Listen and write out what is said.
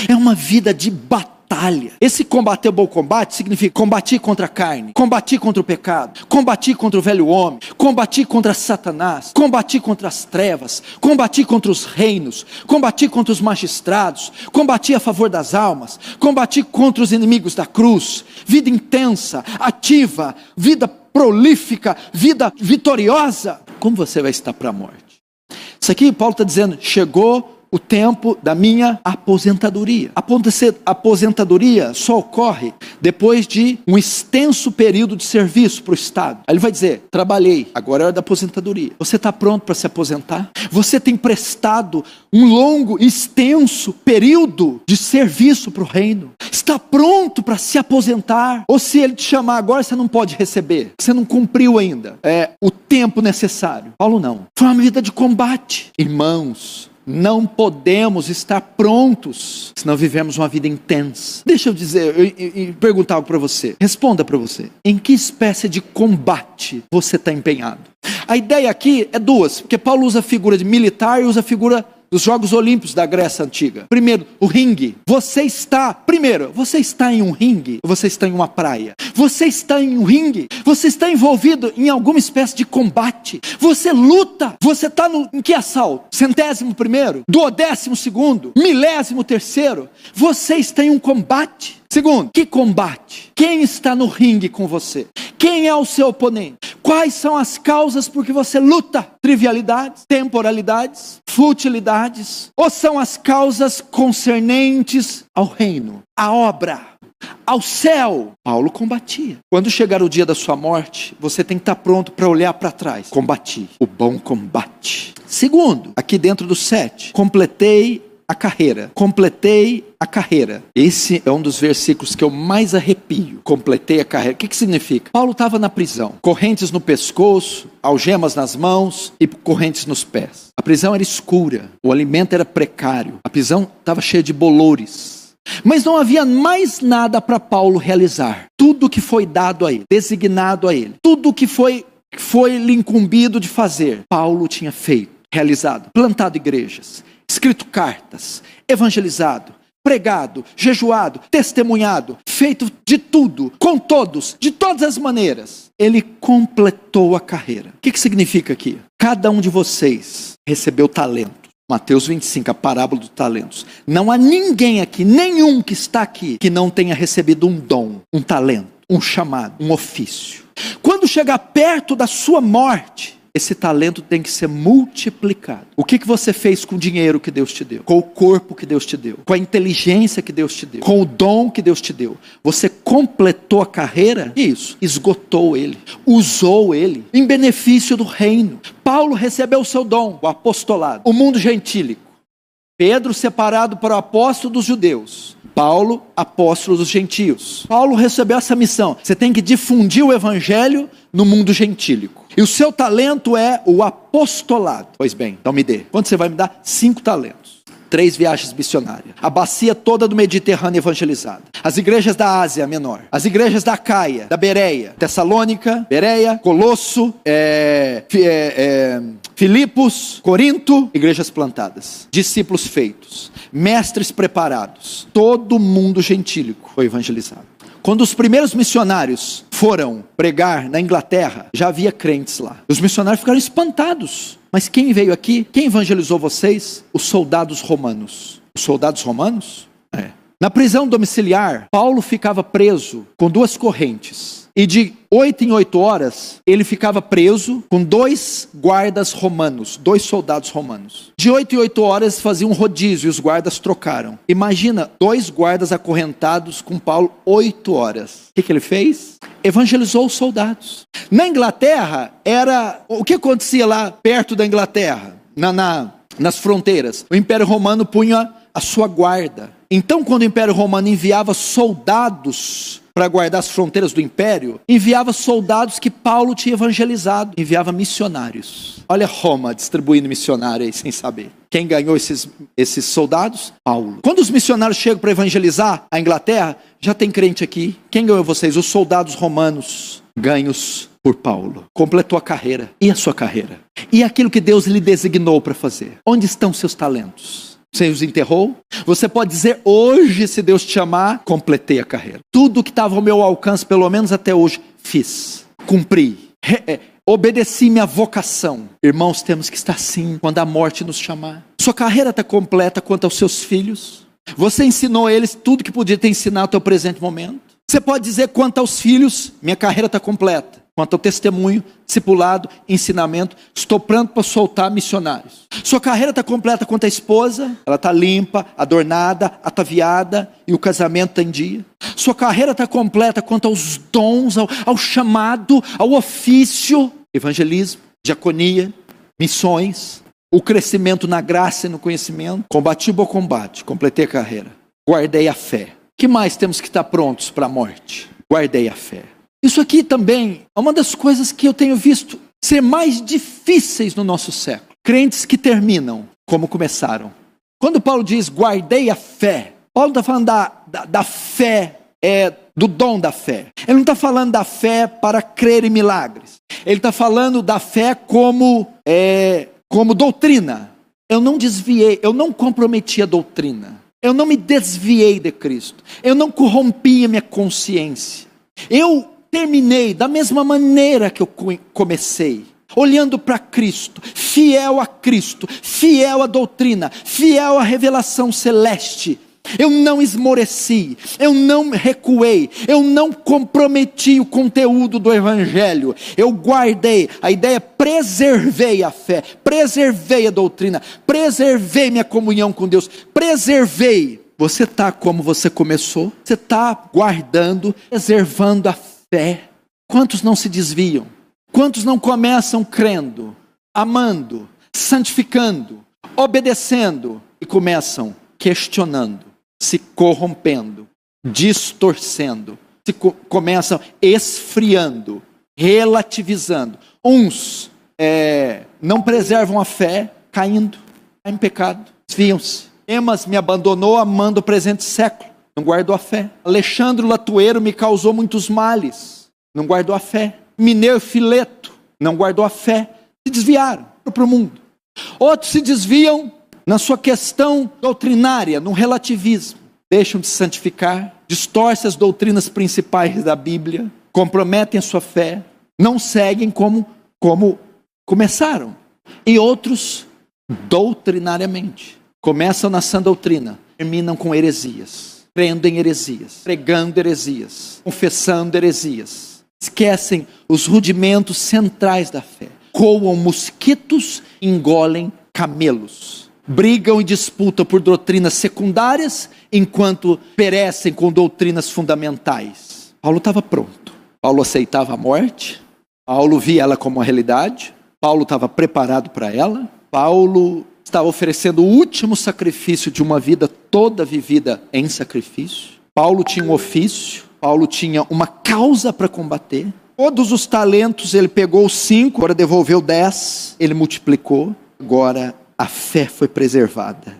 É uma vida de batalha. Esse combater o bom combate significa combater contra a carne, combater contra o pecado, combater contra o velho homem, combater contra Satanás, combater contra as trevas, combater contra os reinos, combater contra os magistrados, combater a favor das almas, combater contra os inimigos da cruz. Vida intensa, ativa, vida prolífica, vida vitoriosa. Como você vai estar para a morte? Isso aqui Paulo está dizendo, chegou o tempo da minha aposentadoria. A aposentadoria só ocorre depois de um extenso período de serviço para o Estado. Aí ele vai dizer, trabalhei, agora é hora da aposentadoria. Você está pronto para se aposentar? Você tem prestado um longo, extenso período de serviço para o reino? Está pronto para se aposentar? Ou se ele te chamar agora, você não pode receber? Você não cumpriu ainda o tempo necessário. Paulo não. Foi uma vida de combate. Irmãos, não podemos estar prontos se não vivemos uma vida intensa. Deixa eu dizer e perguntar algo para você. Responda para você. Em que espécie de combate você está empenhado? A ideia aqui é duas, porque Paulo usa a figura de militar e usa a figura dos Jogos Olímpicos da Grécia Antiga. Primeiro, o ringue. Você está em um ringue ou você está em uma praia? Você está em um ringue? Você está envolvido em alguma espécie de combate? Você luta? Você está em que assalto? 100º? 12º? 1003º? Você está em um combate? Segundo, que combate? Quem está no ringue com você? Quem é o seu oponente? Quais são as causas por que você luta? Trivialidades, temporalidades, futilidades? Ou são as causas concernentes ao reino, à obra, ao céu? Paulo combatia. Quando chegar o dia da sua morte, você tem que estar pronto para olhar para trás. Combati o bom combate. Segundo, aqui dentro do 7, completei a carreira. Esse é um dos versículos que eu mais arrepio. Completei a carreira. O que significa? Paulo estava na prisão. Correntes no pescoço, algemas nas mãos e correntes nos pés. A prisão era escura. O alimento era precário. A prisão estava cheia de bolores. Mas não havia mais nada para Paulo realizar. Tudo que foi dado a ele, designado a ele, tudo que foi lhe incumbido de fazer, Paulo tinha feito, realizado. Plantado igrejas, escrito cartas, evangelizado, pregado, jejuado, testemunhado, feito de tudo, com todos, de todas as maneiras. Ele completou a carreira. O que significa aqui? Cada um de vocês recebeu talento. Mateus 25, a parábola dos talentos. Não há ninguém aqui, nenhum que está aqui, que não tenha recebido um dom, um talento, um chamado, um ofício. Quando chegar perto da sua morte, esse talento tem que ser multiplicado. O que você fez com o dinheiro que Deus te deu? Com o corpo que Deus te deu? Com a inteligência que Deus te deu? Com o dom que Deus te deu? Você completou a carreira? Isso. Esgotou ele. Usou ele. Em benefício do reino. Paulo recebeu o seu dom, o apostolado. O mundo gentílico. Pedro separado para o apóstolo dos judeus. Paulo, apóstolo dos gentios. Paulo recebeu essa missão. Você tem que difundir o evangelho no mundo gentílico. E o seu talento é o apostolado. Pois bem, então me dê. Quanto você vai me dar? 5 talentos. 3 viagens missionárias. A bacia toda do Mediterrâneo evangelizada. As igrejas da Ásia Menor. As igrejas da Caia, da Bereia, Tessalônica, Bereia, Colosso, Filipos, Corinto. Igrejas plantadas. Discípulos feitos. Mestres preparados. Todo mundo gentílico foi evangelizado. Quando os primeiros missionários foram pregar na Inglaterra, já havia crentes lá. Os missionários ficaram espantados. Mas quem veio aqui? Quem evangelizou vocês? Os soldados romanos. Os soldados romanos? Na prisão domiciliar, Paulo ficava preso com 2 correntes. E de 8 em 8 horas, ele ficava preso com 2 guardas romanos, 2 soldados romanos. De 8 em 8 horas fazia um rodízio e os guardas trocaram. Imagina, 2 guardas acorrentados com Paulo 8 horas. O que ele fez? Evangelizou os soldados. Na Inglaterra, o que acontecia lá perto da Inglaterra? Nas fronteiras. O Império Romano punha a sua guarda. Então, quando o Império Romano enviava soldados para guardar as fronteiras do Império, enviava soldados que Paulo tinha evangelizado, enviava missionários. Olha Roma distribuindo missionário aí sem saber. Quem ganhou esses soldados? Paulo. Quando os missionários chegam para evangelizar a Inglaterra, já tem crente aqui. Quem ganhou vocês? Os soldados romanos ganhos por Paulo. Completou a carreira. E a sua carreira? E aquilo que Deus lhe designou para fazer? Onde estão seus talentos? Você os enterrou? Você pode dizer hoje, se Deus te chamar, completei a carreira. Tudo que estava ao meu alcance, pelo menos até hoje, fiz. Cumpri. Obedeci minha vocação. Irmãos, temos que estar assim quando a morte nos chamar. Sua carreira está completa quanto aos seus filhos. Você ensinou a eles tudo que podia ter ensinado até o presente momento. Você pode dizer quanto aos filhos, minha carreira está completa. Quanto ao testemunho, discipulado, ensinamento, estou pronto para soltar missionários. Sua carreira está completa quanto à esposa, ela está limpa, adornada, ataviada e o casamento está em dia. Sua carreira está completa quanto aos dons, ao chamado, ao ofício, evangelismo, diaconia, missões, o crescimento na graça e no conhecimento. Combati o bom combate, completei a carreira, guardei a fé. O que mais temos que estar prontos para a morte? Guardei a fé. Isso aqui também é uma das coisas que eu tenho visto ser mais difíceis no nosso século. Crentes que terminam como começaram. Quando Paulo diz guardei a fé, Paulo está falando da fé, do dom da fé. Ele não está falando da fé para crer em milagres. Ele está falando da fé como doutrina. Eu não desviei, eu não comprometi a doutrina. Eu não me desviei de Cristo. Eu não corrompi a minha consciência. Eu terminei da mesma maneira que eu comecei, olhando para Cristo, fiel a Cristo, fiel à doutrina, fiel à revelação celeste. Eu não esmoreci, eu não recuei, eu não comprometi o conteúdo do Evangelho. Eu guardei, a ideia é preservei a fé, preservei a doutrina, preservei minha comunhão com Deus, preservei. Você está como você começou? Você está guardando, preservando a fé. Quantos não se desviam? Quantos não começam crendo, amando, santificando, obedecendo e começam questionando, se corrompendo, distorcendo, começam esfriando, relativizando. Uns não preservam a fé, caindo em pecado, desviam-se. Emas me abandonou amando o presente século, não guardou a fé. Alexandre Latueiro me causou muitos males, não guardou a fé. Mineu Fileto, não guardou a fé. Se desviaram para o mundo. Outros se desviam na sua questão doutrinária, no relativismo. Deixam de santificar, distorcem as doutrinas principais da Bíblia, comprometem a sua fé, não seguem como começaram. E outros, doutrinariamente, começam na sã doutrina, terminam com heresias, crendo em heresias, pregando heresias, confessando heresias. Esquecem os rudimentos centrais da fé. Coam mosquitos, engolem camelos. Brigam e disputam por doutrinas secundárias, enquanto perecem com doutrinas fundamentais. Paulo estava pronto. Paulo aceitava a morte. Paulo via ela como uma realidade. Paulo estava preparado para ela. Paulo estava oferecendo o último sacrifício de uma vida toda vivida em sacrifício. Paulo tinha um ofício. Paulo tinha uma causa para combater. Todos os talentos, ele pegou 5, agora devolveu 10, ele multiplicou. Agora a fé foi preservada.